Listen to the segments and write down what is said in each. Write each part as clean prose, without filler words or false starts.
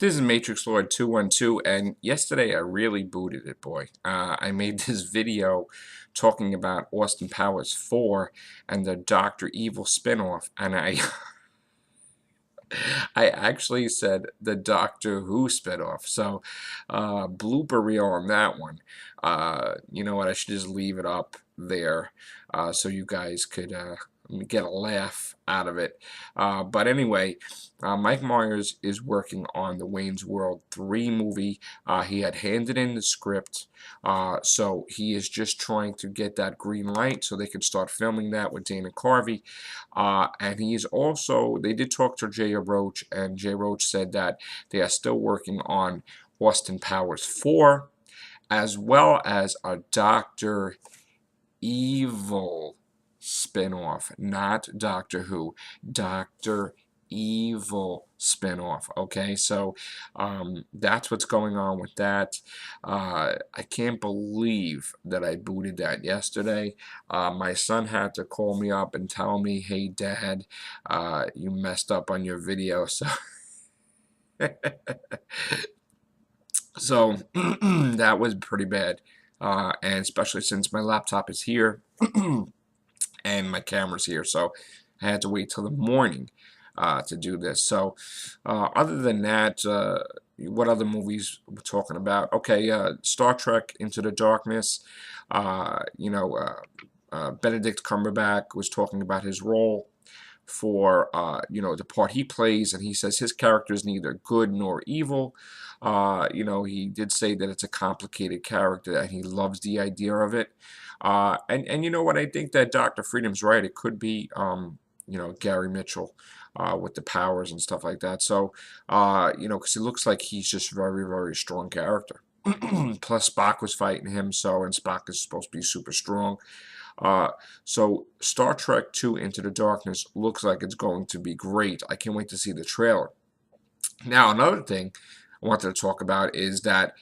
This is Matrix Lord 212, and yesterday I really booted it, boy. I made this video talking about Austin Powers 4 and the Doctor Evil spinoff, and I actually said the Doctor Who spinoff. So, blooper reel on that one. You know what? I should just leave it up there so you guys could get a laugh out of it. But anyway, Mike Myers is working on the Wayne's World 3 movie. He had handed in the script, so he is just trying to get that green light so they can start filming that with Dana Carvey. And he's also, they did talk to Jay Roach, and Jay Roach said that they are still working on Austin Powers 4, as well as a Doctor Evil spinoff, not Doctor Who, Doctor Evil spinoff. Okay, so that's what's going on with that. I can't believe that I booted that yesterday. My son had to call me up and tell me, hey dad, you messed up on your video. So so that was pretty bad, and especially since my laptop is here and my camera's here, so I had to wait till the morning to do this. So other than that, what other movies we're talking about? Okay, Star Trek Into the Darkness. Benedict Cumberbatch was talking about his role for the part he plays, and he says his character is neither good nor evil. He did say that it's a complicated character and he loves the idea of it. And you know what? I think that Dr. Freedom's right. It could be Gary Mitchell with the powers and stuff like that. So because it looks like he's just very, very strong character. Plus Spock was fighting him, and Spock is supposed to be super strong. So Star Trek 2 Into the Darkness looks like it's going to be great. I can't wait to see the trailer. Now, another thing I wanted to talk about is that,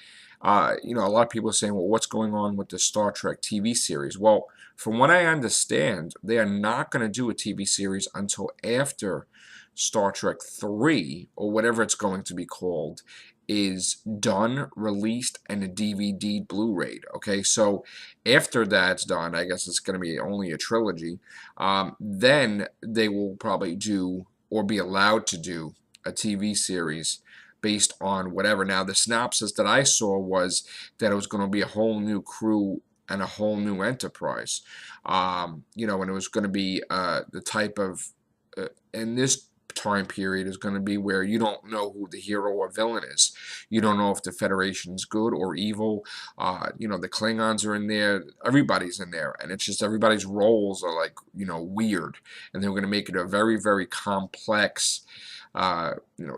a lot of people are saying, well, what's going on with the Star Trek TV series? Well, from what I understand, they are not going to do a TV series until after Star Trek 3, or whatever it's going to be called, is done, released, and a DVD Blu-ray. Okay, so after that's done, I guess it's going to be only a trilogy. Then they will probably do, or be allowed to do, a TV series based on whatever. Now, the synopsis that I saw was that it was going to be a whole new crew and a whole new enterprise. And it was going to be the type of, in this time period is going to be where you don't know who the hero or villain is. You don't know if the Federation's good or evil. The Klingons are in there. Everybody's in there. And it's just everybody's roles are weird. And they're going to make it a very, very complex,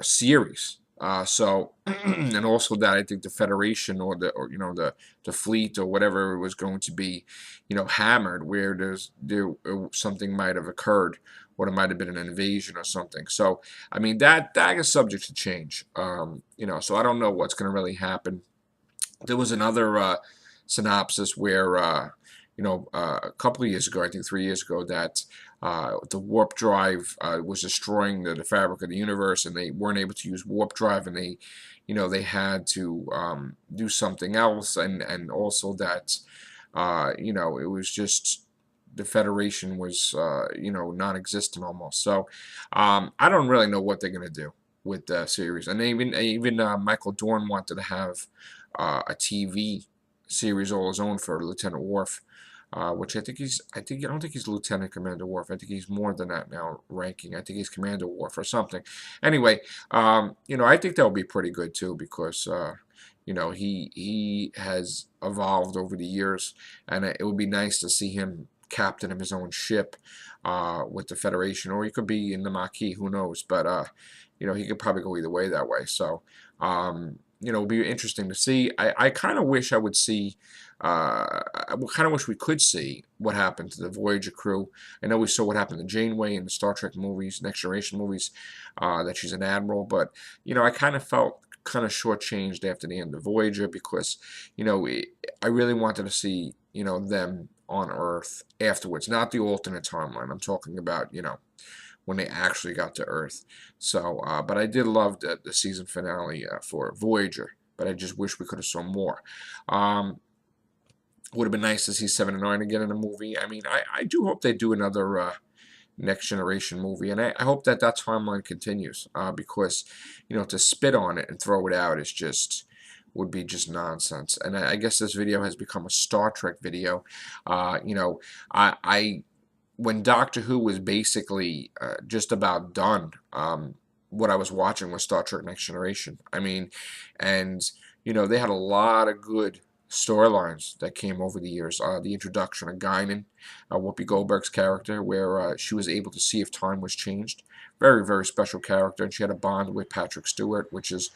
series. And also that I think the Federation or the fleet or whatever it was going to be, hammered, where something might have occurred, or it might have been an invasion or something. So I mean that is subject to change. So I don't know what's going to really happen. There was another synopsis where a couple of years ago, I think 3 years ago, that the warp drive was destroying the fabric of the universe, and they weren't able to use warp drive, and they had to do something else, and also that it was just the Federation was non-existent almost. So I don't really know what they're gonna do with the series, and even Michael Dorn wanted to have a TV series all his own for Lieutenant Worf. Which I don't think he's Lieutenant Commander Worf. I think he's more than that now ranking. I think he's Commander Worf or something. Anyway, I think that would be pretty good too, because he has evolved over the years, and it would be nice to see him captain of his own ship with the Federation, or he could be in the Maquis, who knows? But he could probably go either way that way. So it would be interesting to see. I kind of wish I would see. I kind of wish we could see what happened to the Voyager crew. I know we saw what happened to Janeway in the Star Trek movies, Next Generation movies, that she's an admiral. But I kind of felt kind of shortchanged after the end of Voyager, because I really wanted to see them on Earth afterwards, not the alternate timeline. I'm talking about when they actually got to Earth. So, but I did love the season finale for Voyager, but I just wish we could have saw more. Um, would have been nice to see 7 and 9 again in a movie. I mean, I do hope they do another Next Generation movie, and I hope that that timeline continues because, to spit on it and throw it out is just would be just nonsense. And I guess this video has become a Star Trek video. I when Doctor Who was basically just about done, what I was watching was Star Trek Next Generation. I mean, and they had a lot of good storylines that came over the years. The introduction of Guinan, Whoopi Goldberg's character, where she was able to see if time was changed. Very, very special character, and she had a bond with Patrick Stewart, which is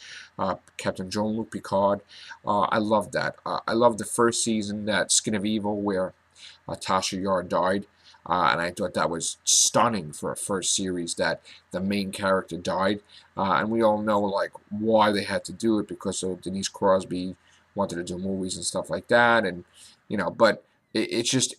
Captain Jean-Luc Picard. I love that. I love the first season, that Skin of Evil, where Tasha Yar died. And I thought that was stunning for a first series that the main character died. And we all know like why they had to do it, because of Denise Crosby wanted to do movies and stuff like that. And but it just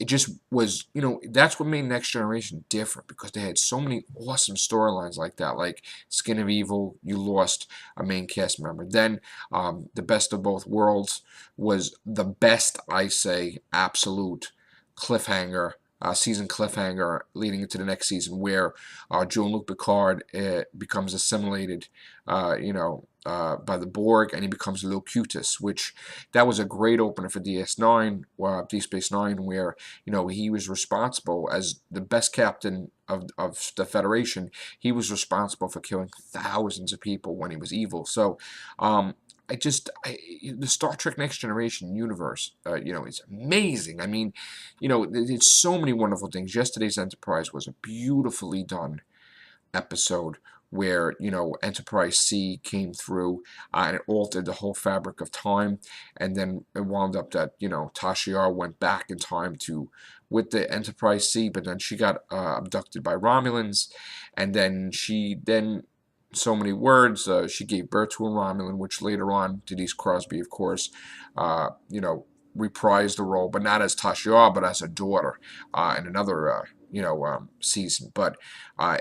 was, that's what made Next Generation different, because they had so many awesome storylines like that. Like Skin of Evil, you lost a main cast member. Then The Best of Both Worlds was the best, I say, absolute cliffhanger, season cliffhanger leading into the next season, where Jean-Luc Picard becomes assimilated, by the Borg, and he becomes Locutus, which that was a great opener for DS9, Deep Space Nine, where he was responsible as the best captain of the Federation. He was responsible for killing thousands of people when he was evil. So, the Star Trek Next Generation universe, is amazing. I mean, there's so many wonderful things. Yesterday's Enterprise was a beautifully done episode where Enterprise C came through and it altered the whole fabric of time, and then it wound up that Tasha Yar went back in time with the Enterprise C, but then she got abducted by Romulans, and then so many words, she gave birth to a Romulan, which later on Denise Crosby, of course, reprised the role, but not as Tasha Yar, but as a daughter in another season. But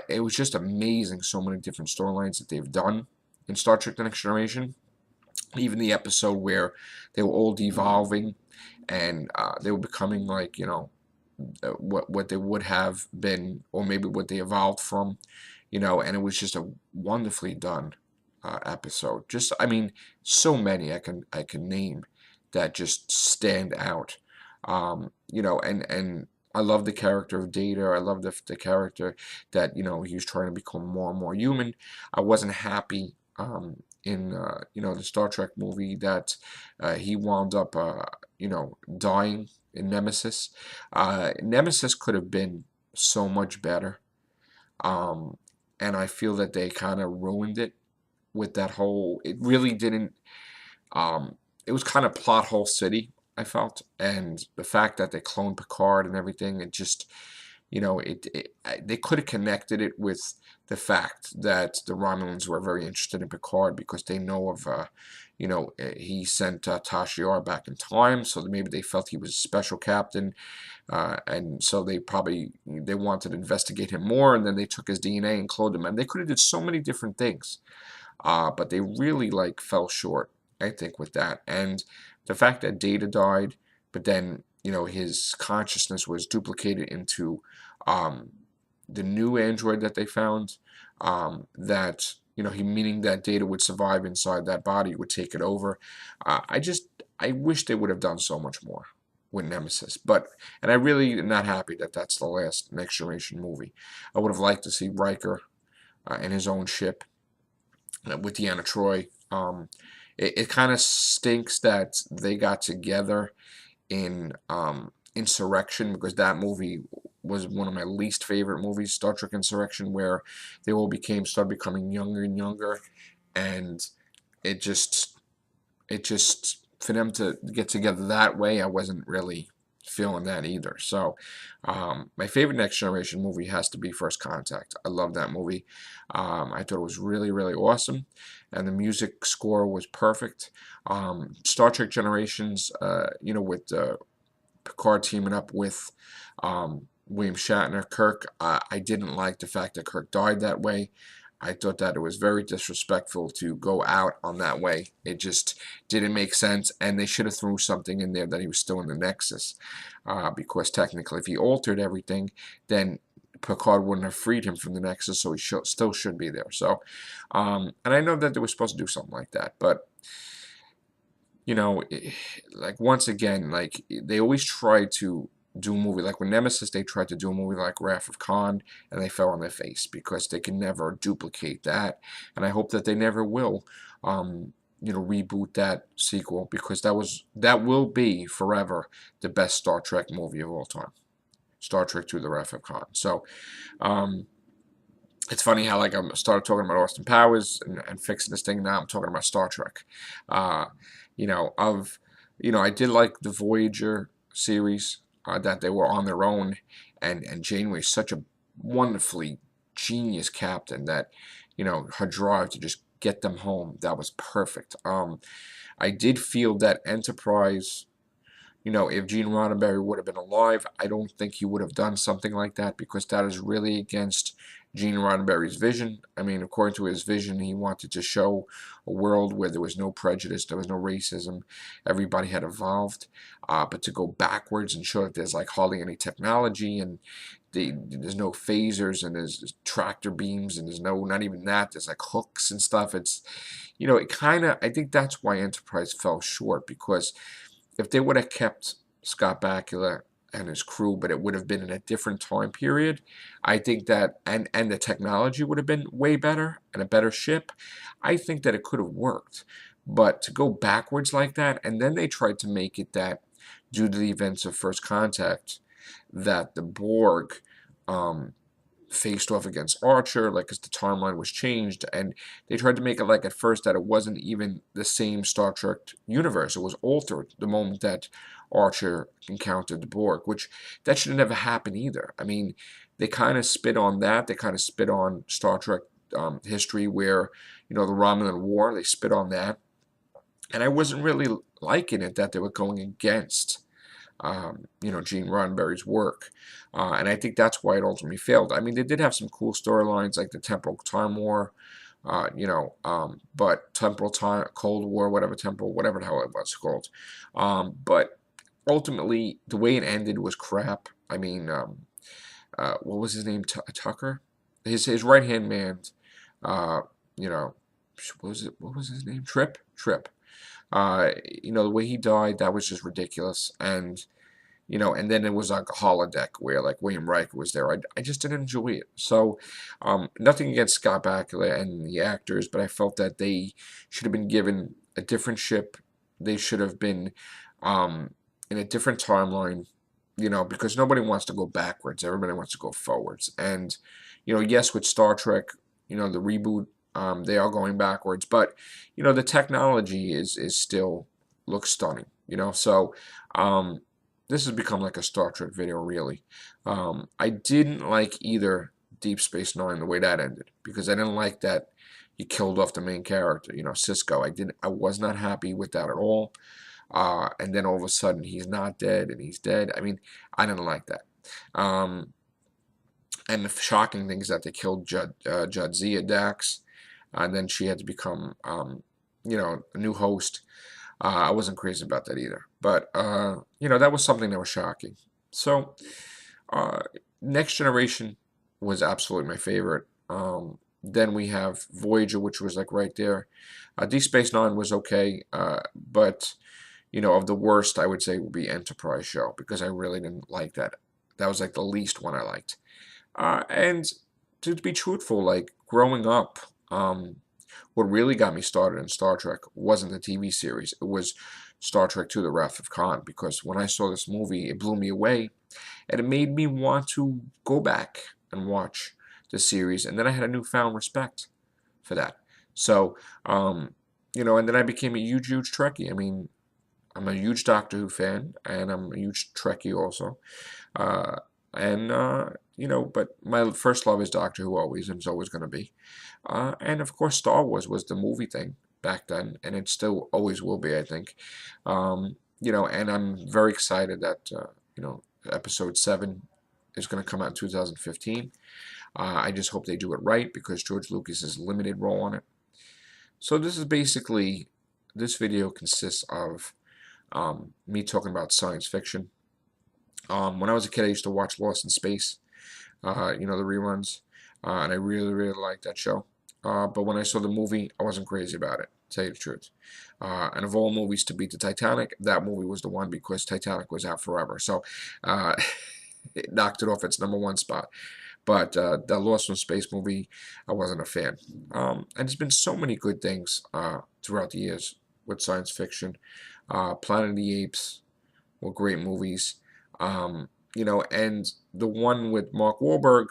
it was just amazing, so many different storylines that they've done in Star Trek The Next Generation. Even the episode where they were all devolving, and they were becoming like, what they would have been, or maybe what they evolved from, and it was just a wonderfully done episode. Just, I mean, so many I can name that just stand out. And I love the character of Data. I love the character that he was trying to become more and more human. I wasn't happy in the Star Trek movie that he wound up dying in Nemesis. Nemesis could have been so much better. And I feel that they kind of ruined it with that whole. It really didn't. It was kind of plot hole city, I felt, and the fact that they cloned Picard and everything, it just, they could have connected it with the fact that the Romulans were very interested in Picard because they know of, he sent Tasha Yar back in time, so maybe they felt he was a special captain, and so they wanted to investigate him more, and then they took his DNA and cloned him, and they could have did so many different things, but they really fell short, I think, with that. And the fact that Data died, but then his consciousness was duplicated into the new android that they found, that meaning that Data would survive inside that body, would take it over. I wish they would have done so much more with Nemesis, and I really am not happy that that's the last Next Generation movie. I would have liked to see Riker in his own ship with Deanna Troi. It kind of stinks that they got together in Insurrection, because that movie was one of my least favorite movies, Star Trek Insurrection, where they all started becoming younger and younger, and it just for them to get together that way, I wasn't really feeling that either. So my favorite Next Generation movie has to be First Contact. I love that movie. I thought it was really, really awesome, and the music score was perfect. Star Trek Generations, with Picard teaming up with William Shatner, Kirk. I didn't like the fact that Kirk died that way. I thought that it was very disrespectful to go out on that way. It just didn't make sense, and they should have threw something in there that he was still in the Nexus, because technically, if he altered everything, then Picard wouldn't have freed him from the Nexus, so he still should be there. So, and I know that they were supposed to do something like that, but like once again, like they always try to do a movie like with Nemesis, they tried to do a movie like Wrath of Khan, and they fell on their face because they can never duplicate that, and I hope that they never will, reboot that sequel because that will be forever the best Star Trek movie of all time, Star Trek to the Wrath of Khan. So, um, it's funny how like I started talking about Austin Powers and fixing this thing. Now I'm talking about Star Trek. Uh, you know, of I did like the Voyager series, that they were on their own, and Janeway is such a wonderfully genius captain that her drive to just get them home, that was perfect. I did feel that Enterprise, if Gene Roddenberry would have been alive, I don't think he would have done something like that because that is really against Gene Roddenberry's vision. I mean, according to his vision, he wanted to show a world where there was no prejudice, there was no racism, everybody had evolved. But to go backwards and show that there's like hardly any technology and there's no phasers and there's tractor beams and there's not even that. There's like hooks and stuff. It kind of, I think that's why Enterprise fell short because if they would have kept Scott Bakula and his crew, but it would have been in a different time period, I think that, and the technology would have been way better and a better ship, I think that it could have worked. But to go backwards like that, and then they tried to make it that due to the events of First Contact, that the Borg um, faced off against Archer, like, because the timeline was changed, and they tried to make it like at first that it wasn't even the same Star Trek universe. It was altered the moment that Archer encountered the Borg, which that should have never happened either. I mean, they kind of spit on that. They kind of spit on Star Trek history, where the Romulan War. They spit on that, and I wasn't really liking it that they were going against Gene Roddenberry's work. And I think that's why it ultimately failed. I mean, they did have some cool storylines like the Temporal Time War, but Temporal Time, Cold War, whatever the hell it was called. But ultimately, the way it ended was crap. I mean, what was his name? Tucker? His right-hand man, uh, you know, what was his name? Trip. The way he died, that was just ridiculous. And then it was like a holodeck where like William Riker was there. I just didn't enjoy it. So, nothing against Scott Bakula and the actors, but I felt that they should have been given a different ship. They should have been in a different timeline, because nobody wants to go backwards. Everybody wants to go forwards. And, yes, with Star Trek, the reboot, they are going backwards, but the technology is still looks stunning. So this has become like a Star Trek video, really. I didn't like either Deep Space Nine the way that ended because I didn't like that he killed off the main character, Cisco. I was not happy with that at all. And then all of a sudden he's not dead and he's dead. I mean, I didn't like that. And the shocking thing is that they killed Jadzia Dax. And then she had to become, a new host. I wasn't crazy about that either. But, that was something that was shocking. So, Next Generation was absolutely my favorite. Then we have Voyager, which was like right there. Deep Space Nine was okay. But, of the worst, I would say would be Enterprise show because I really didn't like that. That was like the least one I liked. And to be truthful, like growing up, what really got me started in Star Trek wasn't the TV series. It was Star Trek II: The Wrath of Khan, because when I saw this movie, it blew me away, and it made me want to go back and watch the series, and then I had a newfound respect for that. So, and then I became a huge, huge Trekkie. I mean, I'm a huge Doctor Who fan, and I'm a huge Trekkie also. Uh, but my first love is Doctor Who always, and it's always going to be. And of course, Star Wars was the movie thing back then, and it still always will be, I think. And I'm very excited that, Episode 7 is going to come out in 2015. I just hope they do it right because George Lucas has a limited role on it. So this is basically, this video consists of me talking about science fiction. When I was a kid, I used to watch Lost in Space, you know, the reruns, and I really, really liked that show. But when I saw the movie, I wasn't crazy about it, to tell you the truth. And of all movies to beat the Titanic, that movie was the one because Titanic was out forever. So it knocked it off its #1 spot. But the Lost in Space movie, I wasn't a fan. And there's been so many good things throughout the years with science fiction. Planet of the Apes were great movies. You know, and the one with Mark Wahlberg,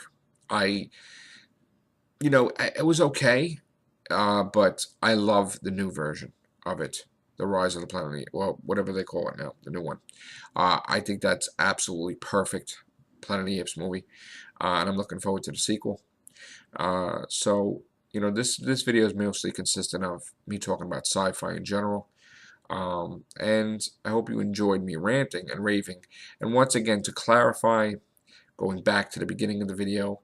it was okay, but I love the new version of it, The Rise of the Planet of the Apes, well, whatever they call it now, the new one. I think that's absolutely perfect Planet of the Apes movie, and I'm looking forward to the sequel. So, you know, this video is mostly consistent of me talking about sci-fi in general. And I hope you enjoyed me ranting and raving. And once again, to clarify, going back to the beginning of the video,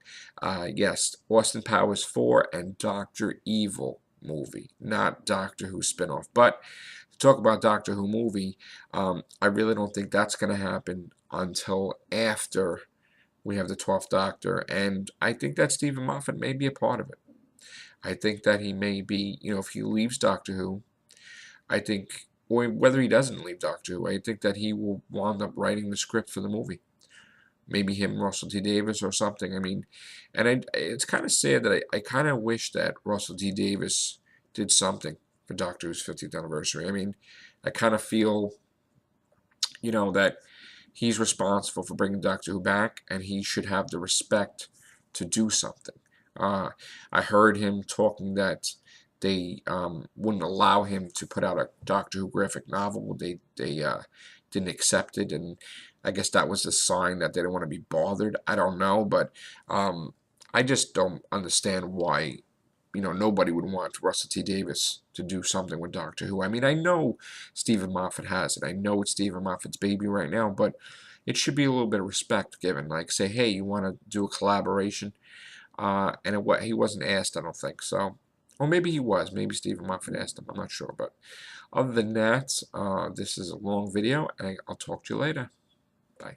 yes, Austin Powers 4 and Doctor Evil movie, not Doctor Who spinoff. But to talk about Doctor Who movie, I really don't think that's going to happen until after we have the 12th Doctor. And I think that Stephen Moffat may be a part of it. I think that he may be, you know, if he leaves Doctor Who, I think, or whether he doesn't leave Doctor Who, I think that he will wind up writing the script for the movie. Maybe him, Russell T Davies, or something. I mean, and it's kind of sad that I kind of wish that Russell T Davies did something for Doctor Who's 50th anniversary. I mean, I kind of feel, you know, that he's responsible for bringing Doctor Who back, and he should have the respect to do something. I heard him talking that they wouldn't allow him to put out a Doctor Who graphic novel. They didn't accept it, and I guess that was a sign that they didn't want to be bothered. I don't know, but I just don't understand why, you know, nobody would want Russell T Davies to do something with Doctor Who. I mean, I know Stephen Moffat has it. I know it's Stephen Moffat's baby right now, but it should be a little bit of respect given. Like, say, hey, you want to do a collaboration? And he wasn't asked, I don't think. So, or maybe he was. Maybe Stephen Moffat asked him. I'm not sure. But other than that, this is a long video, and I'll talk to you later. Bye.